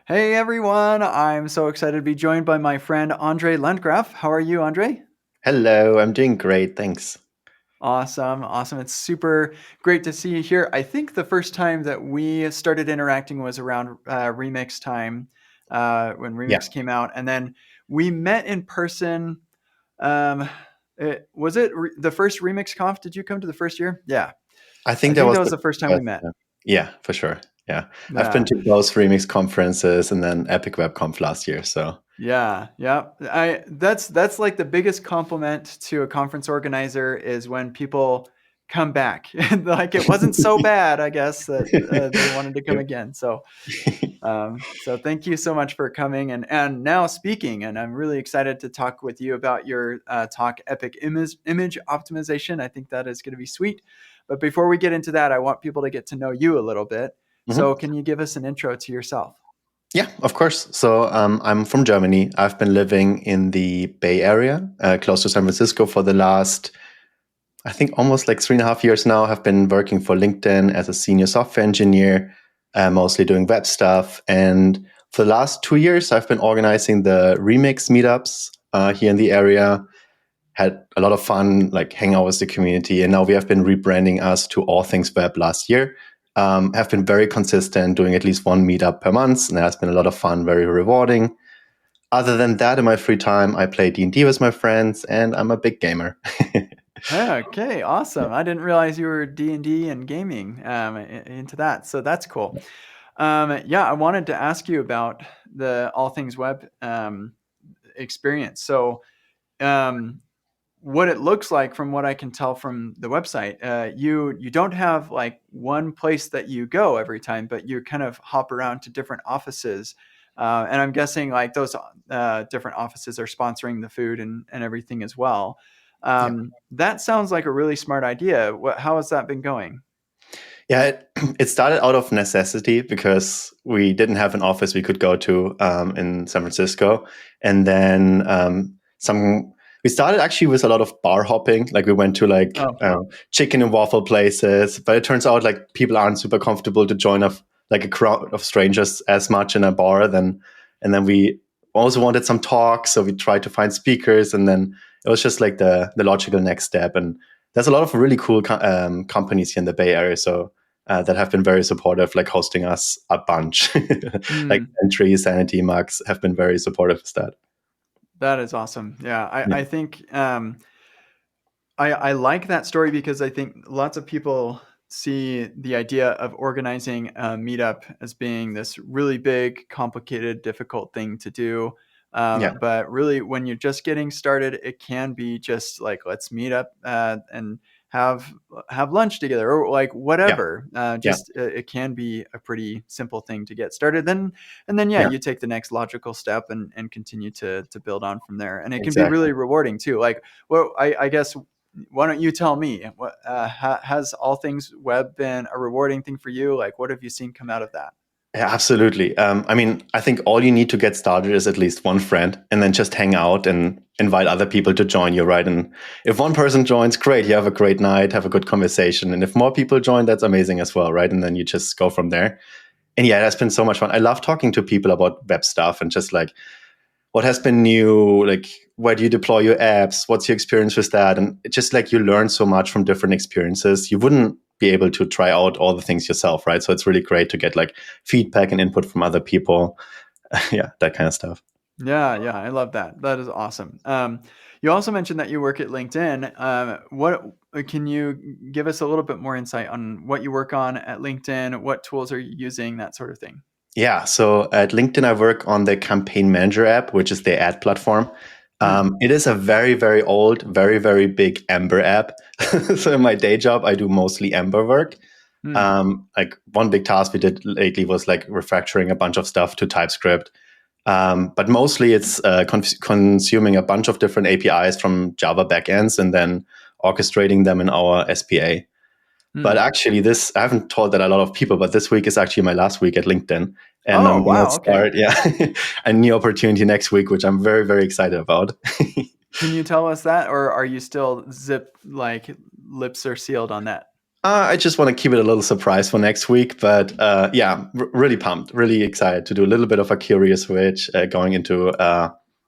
Hey everyone, I'm so excited to be joined by my friend Andre Landgraf. How are you, Andre? Hello, I'm doing great, thanks. Awesome, awesome. It's super great to see you here. I think the first time that we started interacting was around Remix time when Yeah, Remix came out. And then we met in person. Um, was it the first Remix Conf? Did you come to the first year? Yeah, I I think that think was that was the the first time we first. met. Yeah, for sure. Yeah, I've been Yeah. to both Remix conferences and then Epic Web Conf last year. So Yeah, yeah. That's like the biggest compliment to a conference organizer is when people come back. Like it wasn't so bad, I guess, that they wanted to come Yep. again. So thank you so much for coming and now speaking. And I'm really excited to talk with you about your talk, Epic Image Optimization. I think that is going to be sweet. But before we get into that, I want people to get to know you a little bit. So Mhm. can you give us an intro to yourself? Yeah, of course. So I'm from Germany. I've been living in the Bay Area, close to San Francisco, for the last, I think, almost like 3.5 years now. I've been working for LinkedIn as a senior software engineer, mostly doing web stuff. And for the last 2 years, I've been organizing the Remix meetups here in the area. Had a lot of fun, like hang out with the community. And now we have been rebranding us to All Things Web last year. Have been very consistent, doing at least one meetup per month, and that's been a lot of fun, very rewarding. Other than that, in my free time, I play D&D with my friends, and I'm a big gamer. Okay, awesome. I didn't realize you were D&D and gaming into that. So that's cool. Yeah, I wanted to ask you about the All Things Web experience. So um, what it looks like from what I can tell from the website, you don't have like one place that you go every time, but you kind of hop around to different offices. And I'm guessing like those different offices are sponsoring the food and everything as well. Yeah. That sounds like a really smart idea. How has that been going? Yeah, it started out of necessity because we didn't have an office we could go to in San Francisco, and then some. We started actually with a lot of bar hopping. Like we went to like Oh, chicken and waffle places, but it turns out like people aren't super comfortable to join like a crowd of strangers as much in a bar. And then we also wanted some talks, so we tried to find speakers, and then it was just like the logical next step. And there's a lot of really cool companies here in the Bay Area, so that have been very supportive, like hosting us a bunch. Like hmm. Entry, Sanity, Max have been very supportive of that. That is awesome. Yeah, Yeah, I think I like that story because I think lots of people see the idea of organizing a meetup as being this really big, complicated, difficult thing to do. yeah, But really, when you're just getting started, it can be just like let's meet up and have have lunch together or like yeah, whatever. yeah, Just it can be a pretty simple thing to get started. Then and then yeah, yeah, you take the next logical step and continue to build on from there. And it can be exactly. really rewarding too. Like well, I guess why don't you tell me what has all things web been a rewarding thing for you? Like what have you seen come out of that? Yeah, absolutely. I mean, I think all you need to get started is at least one friend, and then just hang out and invite other people to join you, right? And if one person joins, great, you have a great night, have a good conversation. And if more people join, that's amazing as well, right? And then you just go from there. And yeah, that's been so much fun. I love talking to people about web stuff and just like what has been new, like where do you deploy your apps, what's your experience with that, and it's just like you learn so much from different experiences. You wouldn't be able to try out all the things yourself, right? So it's really great to get like feedback and input from other people. Yeah, that kind of stuff. Yeah, yeah, I love that. That is awesome. You also mentioned that you work at LinkedIn. What can you give us a little bit more insight on what you work on at LinkedIn? What tools are you using? That sort of thing. Yeah, so at LinkedIn I work on the campaign manager app, which is the ad platform. Hmm. It is a very, very old, very, very big Ember app. So in my day job I do mostly Ember work. Hmm. Like one big task we did lately was like refactoring a bunch of stuff to TypeScript. But mostly it's consuming a bunch of different APIs from Java backends and then orchestrating them in our SPA. But Hmm. actually, I haven't told that a lot of people, but this week is actually my last week at LinkedIn. And Oh, I'm going to wow. Okay. start, yeah, a new opportunity next week, which I'm very, very excited about. Can you tell us that, or are you still zip like lips are sealed on that? I just want to keep it a little surprise for next week, but yeah, really pumped, really excited to do a little bit of a curious switch, going into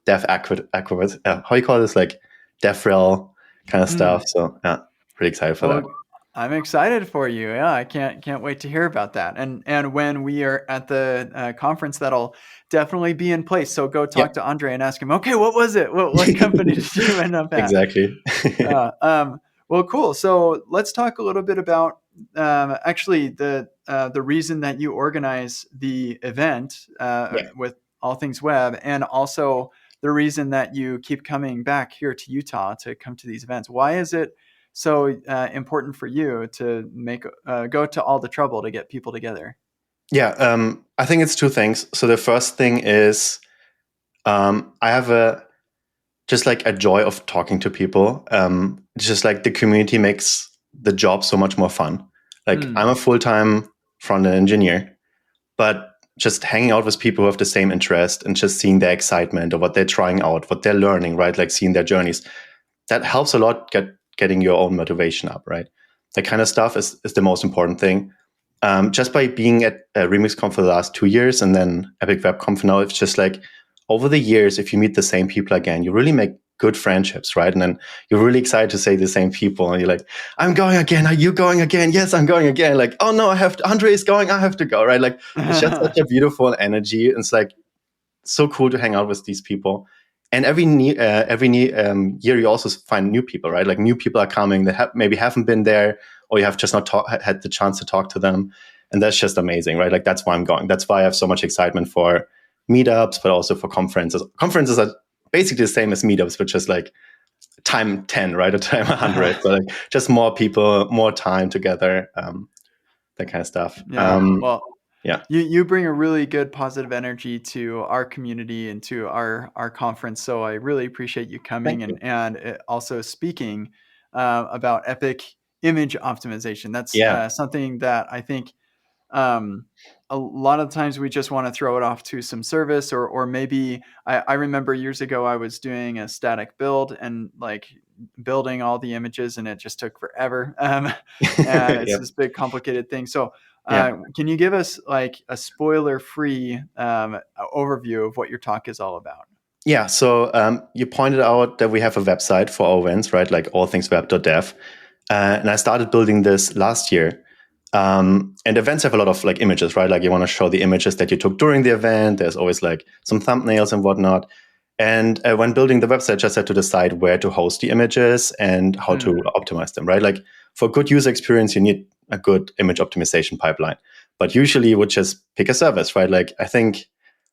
dev how you call this, like DevRel kind of stuff. Mm. So yeah, pretty excited for that. Well, I'm excited for you. Yeah, I can't wait to hear about that. And when we are at the conference, that'll definitely be in place. So go Yeah, talk to Andre and ask him. Okay, what was it? What company did you end up at? exactly. Uh, um, well, cool. So let's talk a little bit about actually the reason that you organize the event Yeah. with All Things Web, and also the reason that you keep coming back here to Utah to come to these events. Why is it so important for you to make go to all the trouble to get people together? Yeah, I think it's two things. So the first thing is, I have a just like a joy of talking to people. It's just like the community makes the job so much more fun. Like I'm Mm, a full-time front-end engineer, but just hanging out with people who have the same interest and just seeing their excitement or what they're trying out, what they're learning, right? Like seeing their journeys, that helps a lot getting your own motivation up, right? That kind of stuff is the most important thing. Just by being at RemixConf for the last 2 years and then Epic Web Conf now, it's just like over the years, if you meet the same people again, you really make good friendships, right? And then you're really excited to say the same people, and you're like, "I'm going again. Are you going again? Yes, I'm going again." Like, "Oh no, I have to, Andre is going. I have to go." Right? Like, it's just such a beautiful energy. It's like so cool to hang out with these people. And year, you also find new people, right? Like new people are coming that maybe haven't been there, or you have just not had the chance to talk to them, and that's just amazing, right? Like that's why I'm going. That's why I have so much excitement for meetups, but also for conferences. Conferences are basically the same as meetups, but just like time 10, right? Or time 100. So like just more people, more time together, that kind of stuff. yeah. Well, Yeah, you bring a really good positive energy to our community and to our conference. So I really appreciate you thank coming you. and also speaking about Epic image optimization. That's Yeah, something that I think um, a lot of times we just want to throw it off to some service, or maybe I remember years ago I was doing a static build and like building all the images, and it just took forever. And it's yeah, this big complicated thing. So yeah. can you give us like a spoiler free overview of what your talk is all about? Yeah, so you pointed out that we have a website for our events, right? Like allthingsweb.dev. And I started building this last year. And events have a lot of like images, right? Like you want to show the images that you took during the event. There's always like some thumbnails and whatnot. And when building the website, just had to decide where to host the images and how to Mm, optimize them, right? Like for good user experience, you need a good image optimization pipeline. But usually you would just pick a service, right? Like I think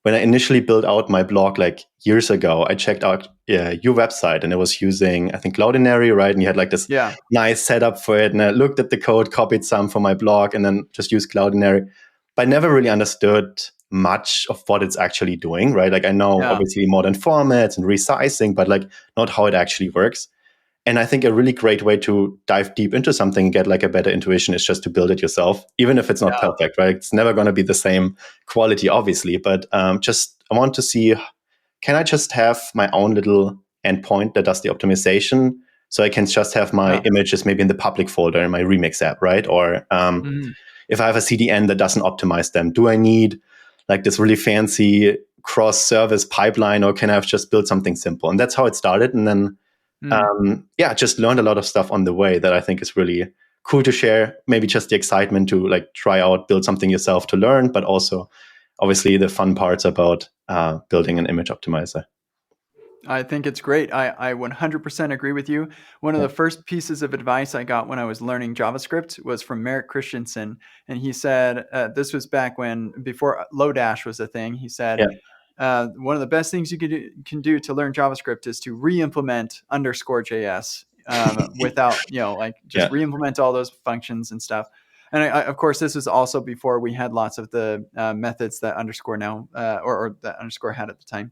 when I initially built out my blog like years ago, I checked out your website and it was using, I think, Cloudinary, right? And you had like this yeah, nice setup for it. And I looked at the code, copied some for my blog, and then just used Cloudinary. But I never really understood much of what it's actually doing, right? Like I know yeah, obviously modern formats and resizing, but like not how it actually works. And I think a really great way to dive deep into something and get like a better intuition is just to build it yourself, even if it's not yeah, perfect, right? It's never going to be the same quality, obviously, but just I want to see, can I just have my own little endpoint that does the optimization? So I can just have my yeah. images maybe in the public folder in my Remix app, right? Or Mhm. if I have a CDN that doesn't optimize them, do I need like this really fancy cross-service pipeline, or can I have just built something simple? And that's how it started. And then Mm. yeah, just learned a lot of stuff on the way that I think is really cool to share. Maybe just the excitement to like try out, build something yourself to learn, but also obviously the fun parts about building an image optimizer. I think it's great. I 100% agree with you. One of Yeah, the first pieces of advice I got when I was learning JavaScript was from Merrick Christensen. And he said, this was back when, before Lodash was a thing, he said, yeah, one of the best things you can do to learn JavaScript is to re-implement underscore JS without, like just yeah, re-implement all those functions and stuff. And of course, this was also before we had lots of the methods that underscore now, or that underscore had at the time.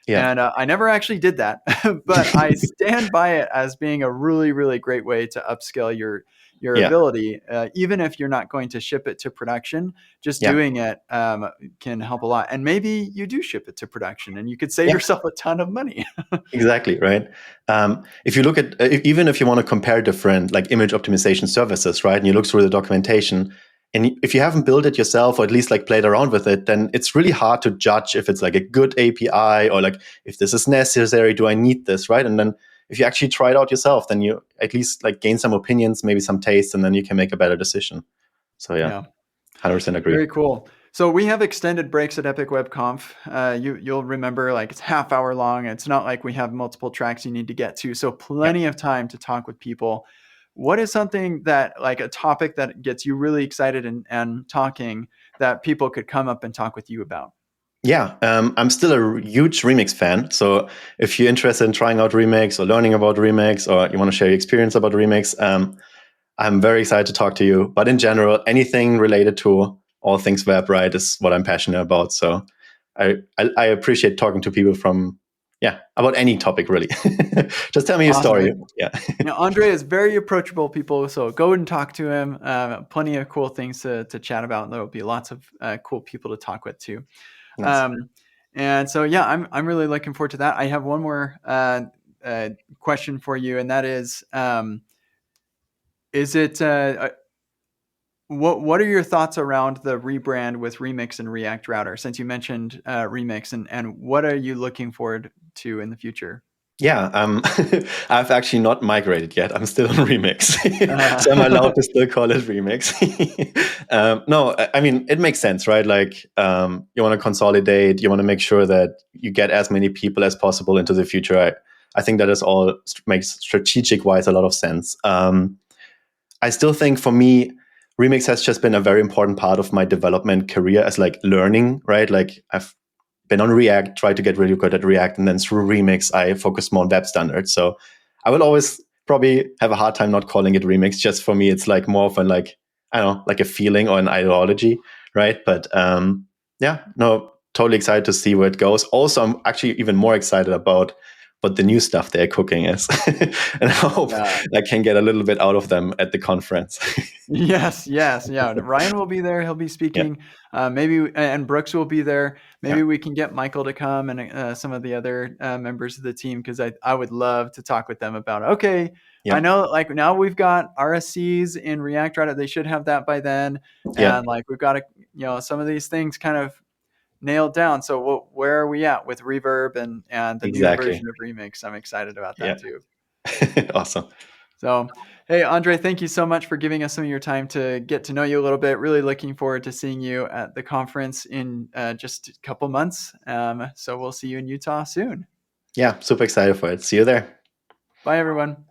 yeah, And I never actually did that, but I stand by it as being a really, really great way to upscale your Yeah. ability. Even if you're not going to ship it to production, just Yeah. doing it can help a lot. And maybe you do ship it to production, and you could save Yeah. yourself a ton of money. Exactly, right. If you look at even if you want to compare different like image optimization services, right, and you look through the documentation, and if you haven't built it yourself or at least like played around with it, then it's really hard to judge if it's like a good API or like if this is necessary. Do I need this, right? And then if you actually try it out yourself, then you at least like gain some opinions, maybe some taste, and then you can make a better decision. So yeah, Yeah. 100% agree. Very cool. So we have extended breaks at Epic Web Conf. You'll remember like it's half hour long. It's not like we have multiple tracks you need to get to. So Yeah. plenty of time to talk with people. What is something that like a topic that gets you really excited and talking that people could come up and talk with you about? Yeah, I'm still a huge remix fan. So if you're interested in trying out remix or learning about remix, or you want to share your experience about remix, I'm very excited to talk to you. But in general, anything related to all things web, right, is what I'm passionate about. So I appreciate talking to people from, yeah, about any topic really. Just tell me your Awesome. story. Yeah. Andre is very approachable, people. So go and talk to him. Plenty of cool things to chat about. And there will be lots of cool people to talk with too. Nice. And so, yeah, I'm really looking forward to that. I have one more question for you, and that is it what are your thoughts around the rebrand with Remix and React Router? Since you mentioned Remix, and what are you looking forward to in the future? Yeah, I've actually not migrated yet. I'm still on Remix, so I'm Uh, allowed to still call it Remix. No, I mean it makes sense, right? Like you want to consolidate, you want to make sure that you get as many people as possible into the future. I think that is all makes strategic wise a lot of sense. I still think for me, Remix has just been a very important part of my development career as like learning, right? Like I've been on React, tried to get really good at React, and then through Remix, I focused more on web standards. So I will always probably have a hard time not calling it Remix. Just for me, it's like more of a like, I don't know, like a feeling or an ideology, right? But yeah, no, totally excited to see where it goes. Also, I'm actually even more excited about what the new stuff they're cooking is. And I hope yeah. I can get a little bit out of them at the conference. Yes, yes, yeah. Ryan will be there. He'll be Yeah, speaking. Maybe and Brooks will be there. yeah, Maybe we can get Michael to come and some of the other members of the team because I would love to talk with them about. Okay, I yeah, know like now we've got RSCs in React Router. They should have that by then, yeah, and like we've got to some of these things kind of nailed down. So where are we at with Reverb and the new exactly. version of Remix? I'm excited about Yeah. that too. Awesome. So, hey, Andre, thank you so much for giving us some of your time to get to know you a little bit. Really looking forward to seeing you at the conference in just a couple months. So, we'll see you in Utah soon. Yeah, super excited for it. See you there. Bye, everyone.